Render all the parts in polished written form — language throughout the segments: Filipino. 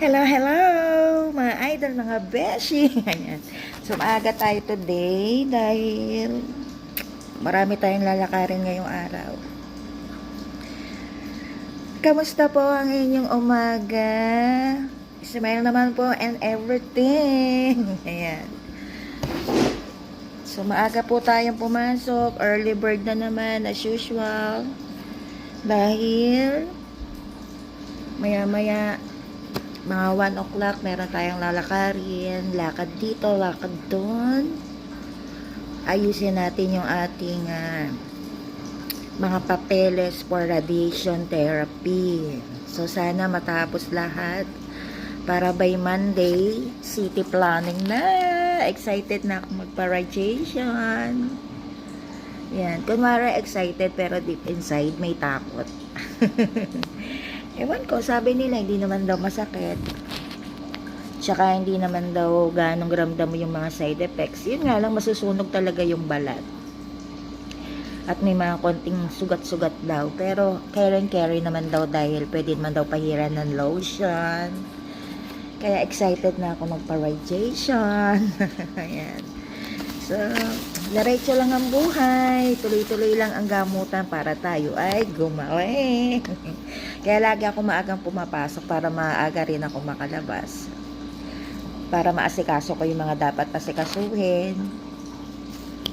Hello, hello! Mga idol, mga beshi! Ayan. So, maaga tayo today dahil marami tayong lalakarin ngayong araw. Kamusta po ang inyong umaga? Smile naman po and everything. Ayan. So, maaga po tayong pumasok. Early bird na naman as usual. Dahil maya-maya mga 1 o'clock, meron tayong lalakarin, lakad dito, lakad doon. Ayusin natin yung ating mga papeles for radiation therapy. So, sana matapos lahat para by Monday, city planning na. Excited na ako magpa-radiation. Yan. Kunwari excited pero deep inside may takot. Ewan ko, sabi nila hindi naman daw masakit. Tsaka hindi naman daw ganong ramdam mo yung mga side effects. Yun nga lang, masusunog talaga yung balat. At may mga konting sugat-sugat daw. Pero carry naman daw dahil pwede naman daw pahiran ng lotion. Kaya excited na ako magpa-radiation. Ayan. So, diretso lang ang buhay. Tuloy-tuloy lang ang gamutan para tayo ay gumaling. Kaya lagi ako maagang pumapasok para maaga rin ako makalabas. Para maasikaso ko yung mga dapat asikasuhin.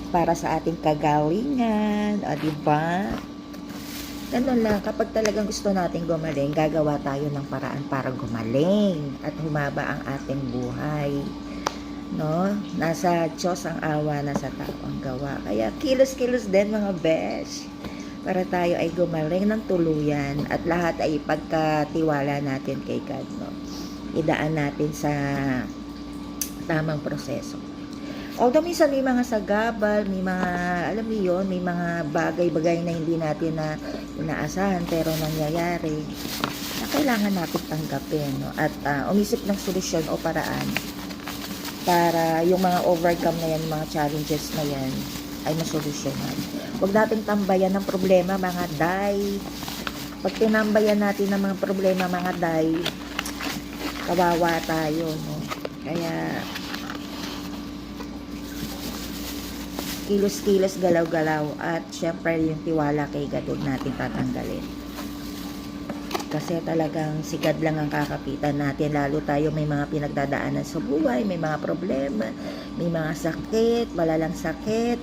Para sa ating kagalingan. O, diba? Ganun lang. Kapag talagang gusto natin gumaling, gagawa tayo ng paraan para gumaling. At humaba ang ating buhay. No? Nasa Diyos ang awa, nasa tao ang gawa. Kaya kilos-kilos din mga besh. Para tayo ay gumaling ng tuluyan at lahat ay pagkatiwala natin kay God, no? Idaan natin sa tamang proseso. Although minsan may mga sagabal, may mga, alam mo yun, may mga bagay-bagay na hindi natin na inaasahan pero nangyayari na kailangan natin tanggapin, no? At umisip ng solusyon o paraan para yung mga overcome na yan, mga challenges na yan ay masolusyonan. Huwag nating tambayan ng problema, mga day. Pag tinambayan natin ng mga problema, mga day, kawawa tayo, no? Kaya kilos-kilos, galaw-galaw, at syempre yung tiwala kay God, huwag natin tatanggalin. Kasi talagang si God lang ang kakapitan natin. Lalo tayo may mga pinagdadaanan sa buhay, may mga problema, may mga sakit, malalang sakit.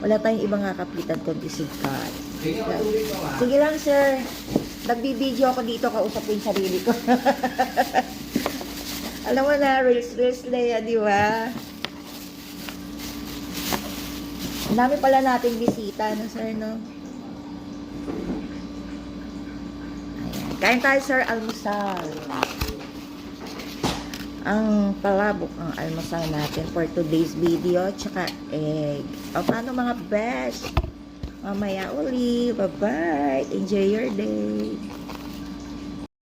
Wala tayong ibang kakapitan kundi si God. Sige lang, sir. Nagbibideo ako dito, kausapin sarili ko. Alam mo na, reels Leia, di ba? Ang dami pala nating bisita, no, sir, no? Kain tayo, sir, almusal. Ang palabok ang almusal natin for today's video, tsaka egg. O, paano mga besh? Mamaya uli. Bye-bye. Enjoy your day.